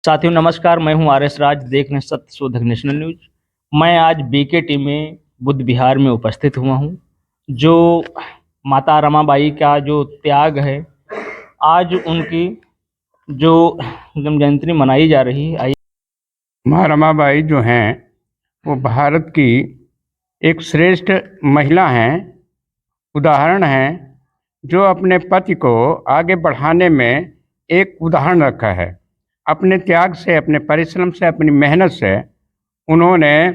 साथियों नमस्कार, मैं हूं आर एस राज, देख रहे सत्य शोधक नेशनल न्यूज। मैं आज बीकेटी में बुद्ध विहार में उपस्थित हुआ हूं। जो माता रमाबाई का जो त्याग है, आज उनकी जो जन्म जयंती मनाई जा रही है। माँ रमाबाई जो हैं वो भारत की एक श्रेष्ठ महिला हैं, उदाहरण हैं, जो अपने पति को आगे बढ़ाने में एक उदाहरण रखा है। अपने त्याग से, अपने परिश्रम से, अपनी मेहनत से उन्होंने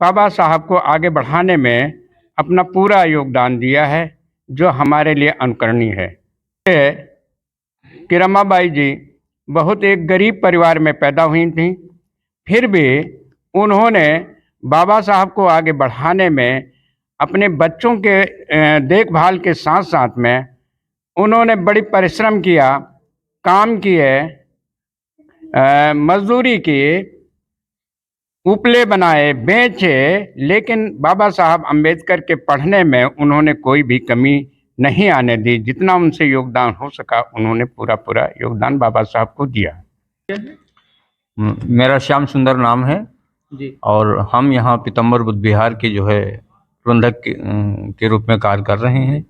बाबा साहब को आगे बढ़ाने में अपना पूरा योगदान दिया है, जो हमारे लिए अनुकरणीय है। कि रमाबाई जी बहुत एक गरीब परिवार में पैदा हुई थीं, फिर भी उन्होंने बाबा साहब को आगे बढ़ाने में अपने बच्चों के देखभाल के साथ साथ में उन्होंने बड़ी परिश्रम किया, काम किए, मजदूरी की, उपले बनाए, बेचे, लेकिन बाबा साहब अम्बेडकर के पढ़ने में उन्होंने कोई भी कमी नहीं आने दी। जितना उनसे योगदान हो सका उन्होंने पूरा योगदान बाबा साहब को दिया। मेरा श्याम सुंदर नाम है जी। और हम यहाँ पीतम्बर बुद्ध विहार के जो है प्रबंधक के रूप में कार्य कर रहे हैं।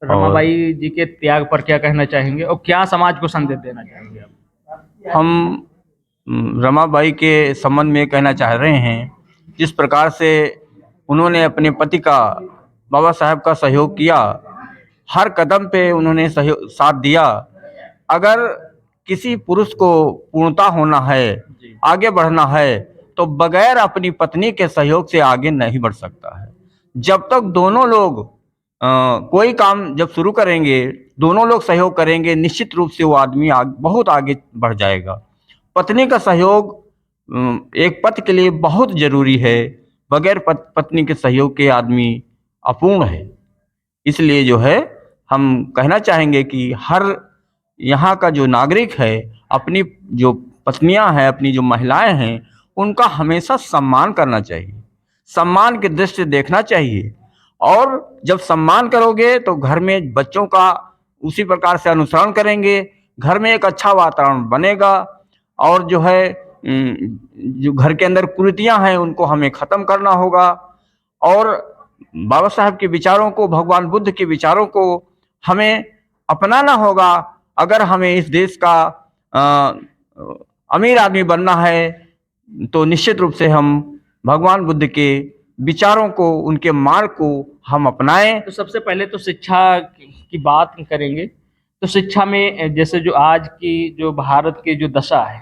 रमाबाई जी के त्याग पर क्या कहना चाहेंगे और क्या समाज को संदेश देना चाहेंगे आप? हम रमाबाई के संबंध में कहना चाह रहे हैं, जिस प्रकार से उन्होंने अपने पति का, बाबा साहब का सहयोग किया, हर कदम पे उन्होंने साथ दिया। अगर किसी पुरुष को पूर्णता होना है, आगे बढ़ना है, तो बगैर अपनी पत्नी के सहयोग से आगे नहीं बढ़ सकता है। जब तक दोनों लोग कोई काम जब शुरू करेंगे, दोनों लोग सहयोग करेंगे, निश्चित रूप से वो आदमी बहुत आगे बढ़ जाएगा। पत्नी का सहयोग एक पति के लिए बहुत जरूरी है। बगैर पत्नी के सहयोग के आदमी अपूर्ण है। इसलिए जो है हम कहना चाहेंगे कि हर यहाँ का जो नागरिक है, अपनी जो पत्नियां हैं, अपनी जो महिलाएं हैं, उनका हमेशा सम्मान करना चाहिए, सम्मान की दृष्टि से देखना चाहिए। और जब सम्मान करोगे तो घर में बच्चों का उसी प्रकार से अनुसरण करेंगे, घर में एक अच्छा वातावरण बनेगा। और जो है जो घर के अंदर कुरीतियां हैं उनको हमें ख़त्म करना होगा और बाबा साहब के विचारों को, भगवान बुद्ध के विचारों को हमें अपनाना होगा। अगर हमें इस देश का अमीर आदमी बनना है तो निश्चित रूप से हम भगवान बुद्ध के विचारों को, उनके मार्ग को हम अपनाएं। तो सबसे पहले तो शिक्षा की बात करेंगे। तो शिक्षा में जैसे जो आज की जो भारत की जो दशा है,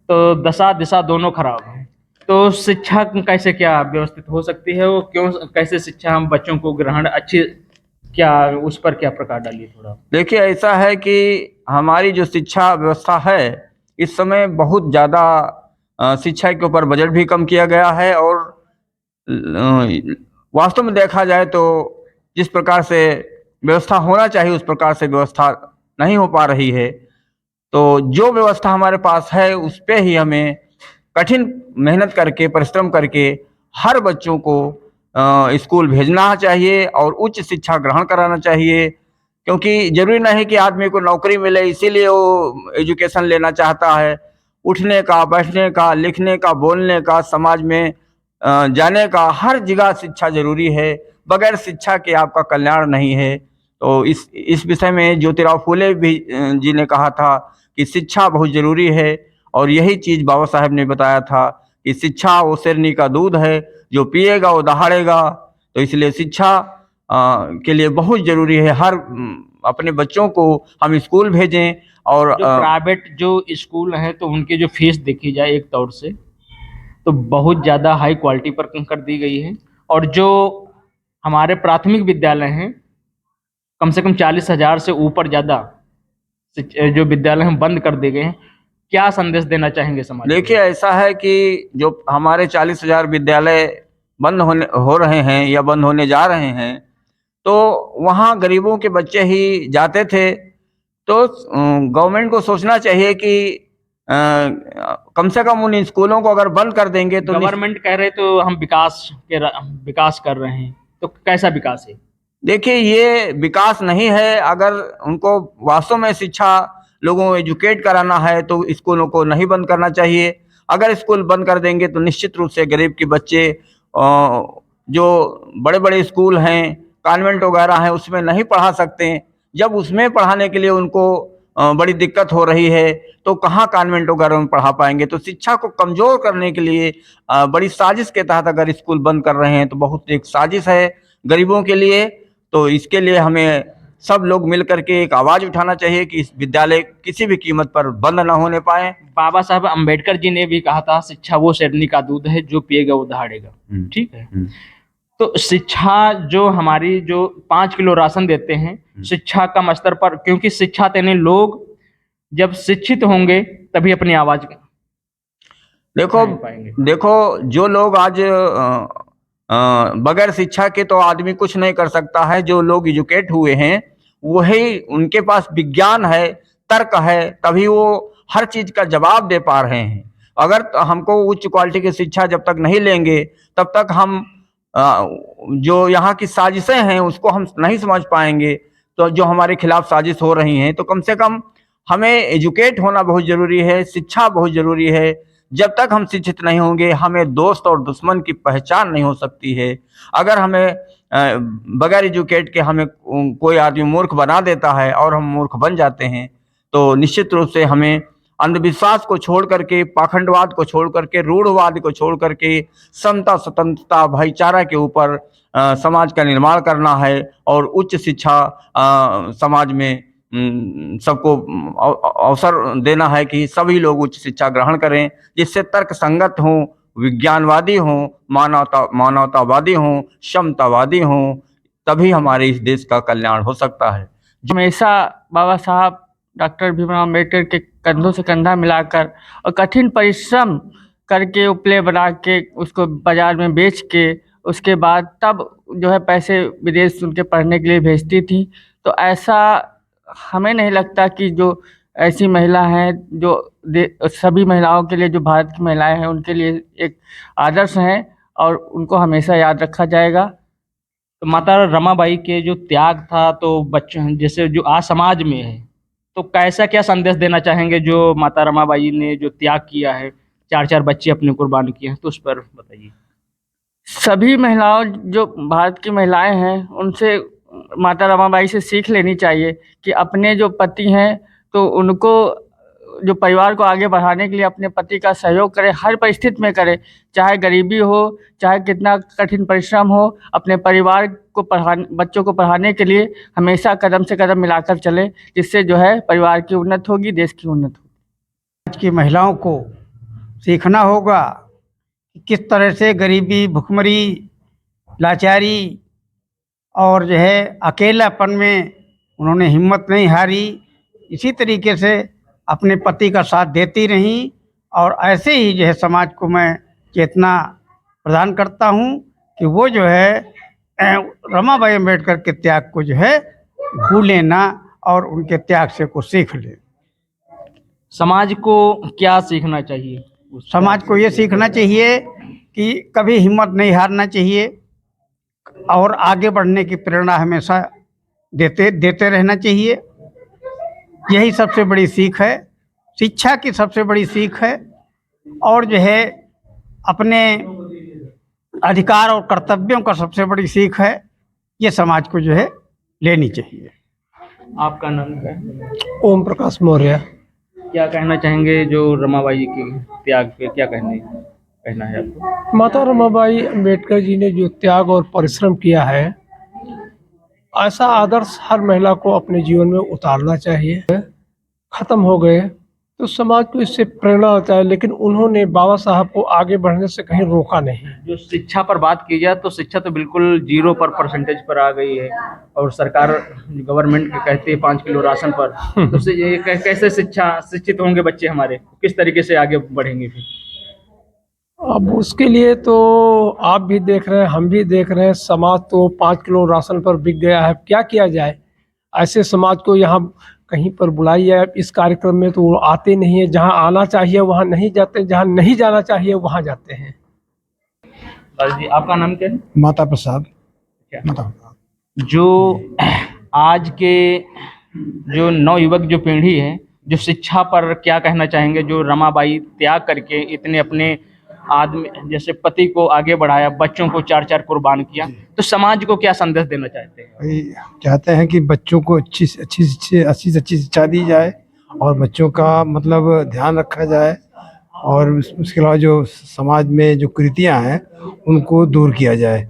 तो दशा दिशा दोनों खराब है। तो शिक्षा कैसे क्या व्यवस्थित हो सकती है, वो क्यों, कैसे शिक्षा हम बच्चों को ग्रहण अच्छी, क्या उस पर क्या प्रकाश डालिए थोड़ा। देखिए, ऐसा है कि हमारी जो शिक्षा व्यवस्था है इस समय बहुत ज़्यादा शिक्षा के ऊपर बजट भी कम किया गया है और वास्तव में देखा जाए तो जिस प्रकार से व्यवस्था होना चाहिए उस प्रकार से व्यवस्था नहीं हो पा रही है। तो जो व्यवस्था हमारे पास है उस पे ही हमें कठिन मेहनत करके, परिश्रम करके हर बच्चों को स्कूल भेजना चाहिए और उच्च शिक्षा ग्रहण कराना चाहिए। क्योंकि जरूरी नहीं कि आदमी को नौकरी मिले इसीलिए वो एजुकेशन लेना चाहता है। उठने का, बैठने का, लिखने का, बोलने का, समाज में जाने का, हर जगह शिक्षा जरूरी है। बगैर शिक्षा के आपका कल्याण नहीं है। तो इस विषय में ज्योतिराव फूले भी जी ने कहा था कि शिक्षा बहुत जरूरी है और यही चीज़ बाबा साहब ने बताया था कि शिक्षा वो शेरनी का दूध है, जो पिएगा वो दहाड़ेगा। तो इसलिए शिक्षा के लिए बहुत जरूरी है हर अपने बच्चों को हम स्कूल भेजें। और जो प्राइवेट जो स्कूल हैं तो उनकी जो फीस देखी जाए एक तौर से तो बहुत ज़्यादा हाई क्वालिटी पर कर दी गई है। और जो हमारे प्राथमिक विद्यालय हैं, कम से कम 40,000 से ऊपर ज़्यादा जो विद्यालय हैं बंद कर दिए गए हैं। क्या संदेश देना चाहेंगे समाज? देखिए, ऐसा है कि जो हमारे 40,000 विद्यालय बंद हो रहे हैं या बंद होने जा रहे हैं, तो वहाँ गरीबों के बच्चे ही जाते थे। तो गवर्नमेंट को सोचना चाहिए कि कम से कम उन स्कूलों को अगर बंद कर देंगे तो गवर्नमेंट कह रहे तो हम विकास कर रहे हैं, तो कैसा विकास है? देखिए, ये विकास नहीं है। अगर उनको वास्तव में शिक्षा लोगों को एजुकेट कराना है तो स्कूलों को नहीं बंद करना चाहिए। अगर स्कूल बंद कर देंगे तो निश्चित रूप से गरीब के बच्चे जो बड़े बड़े स्कूल हैं, कॉन्वेंट वगैरह हैं, उसमें नहीं पढ़ा सकते। जब उसमें पढ़ाने के लिए उनको बड़ी दिक्कत हो रही है तो कहाँ कॉन्वेंट वगैरह में पढ़ा पाएंगे। तो शिक्षा को कमज़ोर करने के लिए बड़ी साजिश के तहत अगर स्कूल बंद कर रहे हैं तो बहुत एक साजिश है गरीबों के लिए। तो इसके लिए हमें सब लोग मिल करके एक आवाज़ उठाना चाहिए कि इस विद्यालय किसी भी कीमत पर बंद ना होने पाए। बाबा साहब अम्बेडकर जी ने भी कहा था, शिक्षा वो शेरनी का दूध है जो पिएगा वो दहाड़ेगा। ठीक है, तो शिक्षा जो हमारी जो 5 किलो राशन देते हैं, शिक्षा कम स्तर पर, क्योंकि शिक्षा देने लोग जब शिक्षित होंगे तभी अपनी आवाज देखो जो लोग आज बगैर शिक्षा के तो आदमी कुछ नहीं कर सकता है। जो लोग एजुकेट हुए हैं वही, उनके पास विज्ञान है, तर्क है, तभी वो हर चीज का जवाब दे पा रहे हैं। अगर हमको उच्च क्वालिटी की शिक्षा जब तक नहीं लेंगे तब तक हम जो यहाँ की साजिशें हैं उसको हम नहीं समझ पाएंगे। तो जो हमारे खिलाफ साजिश हो रही हैं, तो कम से कम हमें एजुकेट होना बहुत ज़रूरी है, शिक्षा बहुत ज़रूरी है। जब तक हम शिक्षित नहीं होंगे हमें दोस्त और दुश्मन की पहचान नहीं हो सकती है। अगर हमें बगैर एजुकेट के हमें कोई आदमी मूर्ख बना देता है और हम मूर्ख बन जाते हैं, तो निश्चित रूप से हमें अंधविश्वास को छोड़ करके, पाखंडवाद को छोड़ करके, रूढ़वाद को छोड़ करके समता, स्वतंत्रता, भाईचारा के ऊपर समाज का निर्माण करना है और उच्च शिक्षा समाज में सबको अवसर देना है कि सभी लोग उच्च शिक्षा ग्रहण करें, जिससे तर्क संगत हों, विज्ञानवादी हों, मानवतावादी हों, समतावादी हों, तभी हमारे इस देश का कल्याण हो सकता है। हमेशा बाबा साहब डॉक्टर भीमराव अम्बेडकर के कंधों से कंधा मिलाकर और कठिन परिश्रम करके उपले बना के उसको बाजार में बेच के उसके बाद तब जो है पैसे विदेश उनके पढ़ने के लिए भेजती थी। तो ऐसा हमें नहीं लगता कि जो ऐसी महिला हैं जो सभी महिलाओं के लिए, जो भारत की महिलाएं हैं उनके लिए एक आदर्श हैं और उनको हमेशा याद रखा जाएगा। तो माता रमाबाई के जो त्याग था, तो बच्चों जैसे जो आज समाज में है, तो कैसा क्या संदेश देना चाहेंगे जो माता रमाबाई ने जो त्याग किया है, 4-4 बच्चे अपने कुर्बान किए हैं, तो उस पर बताइए। सभी महिलाओं, जो भारत की महिलाएं हैं, उनसे माता रमाबाई से सीख लेनी चाहिए कि अपने जो पति हैं तो उनको, जो परिवार को आगे बढ़ाने के लिए अपने पति का सहयोग करें, हर परिस्थिति में करें, चाहे गरीबी हो, चाहे कितना कठिन परिश्रम हो, अपने परिवार को बच्चों को पढ़ाने के लिए हमेशा कदम से कदम मिलाकर चलें, जिससे जो है परिवार की उन्नति होगी, देश की उन्नति होगी। आज की महिलाओं को सीखना होगा कि किस तरह से गरीबी, भुखमरी, लाचारी और जो है अकेलापन में उन्होंने हिम्मत नहीं हारी, इसी तरीके से अपने पति का साथ देती रहीं। और ऐसे ही जो है समाज को मैं चेतना प्रदान करता हूँ कि वो जो है रमाबाई अम्बेडकर के त्याग को जो है भूलें ना और उनके त्याग से को सीख लें। समाज को क्या सीखना चाहिए? समाज को ये सीखना चाहिए कि कभी हिम्मत नहीं हारना चाहिए और आगे बढ़ने की प्रेरणा हमेशा देते रहना चाहिए। यही सबसे बड़ी सीख है, शिक्षा की सबसे बड़ी सीख है। और जो है अपने अधिकार और कर्तव्यों का सबसे बड़ी सीख है, ये समाज को जो है लेनी चाहिए। आपका नाम क्या है? ओम प्रकाश मौर्य। क्या कहना चाहेंगे जो रमाबाई जी के त्याग पे, क्या कहना है आपको? माता रमाबाई अम्बेडकर जी ने जो त्याग और परिश्रम किया है, ऐसा आदर्श हर महिला को अपने जीवन में उतारना चाहिए। खत्म हो गए तो समाज को इससे प्रेरणा होता है, लेकिन उन्होंने बाबा साहब को आगे बढ़ने से कहीं रोका नहीं। जो शिक्षा पर बात की जाए तो शिक्षा तो बिल्कुल 0 परसेंटेज पर आ गई है, और सरकार, गवर्नमेंट कहती है 5 किलो राशन पर। तो ये कैसे शिक्षित होंगे बच्चे हमारे, किस तरीके से आगे बढ़ेंगे फिर? अब उसके लिए तो आप भी देख रहे हैं, हम भी देख रहे हैं, समाज तो 5 किलो राशन पर बिक गया है। क्या किया जाए? ऐसे समाज को यहाँ कहीं पर बुलाइए इस कार्यक्रम में तो वो आते नहीं है। जहाँ आना चाहिए वहाँ नहीं जाते, जहाँ नहीं जाना चाहिए वहाँ जाते हैं। जी, आपका नाम क्या है? माता प्रसाद। जो आज के जो नवयुवक जो पीढ़ी है, जो शिक्षा पर क्या कहना चाहेंगे, जो रमाबाई त्याग करके इतने अपने आदमी जैसे पति को आगे बढ़ाया, बच्चों को 4-4 कुर्बान किया, तो समाज को क्या संदेश देना चाहते हैं? भाई चाहते हैं कि बच्चों को अच्छी से अच्छी शिक्षा दी जाए और बच्चों का मतलब ध्यान रखा जाए और उसके अलावा जो समाज में जो कुरीतियाँ हैं उनको दूर किया जाए।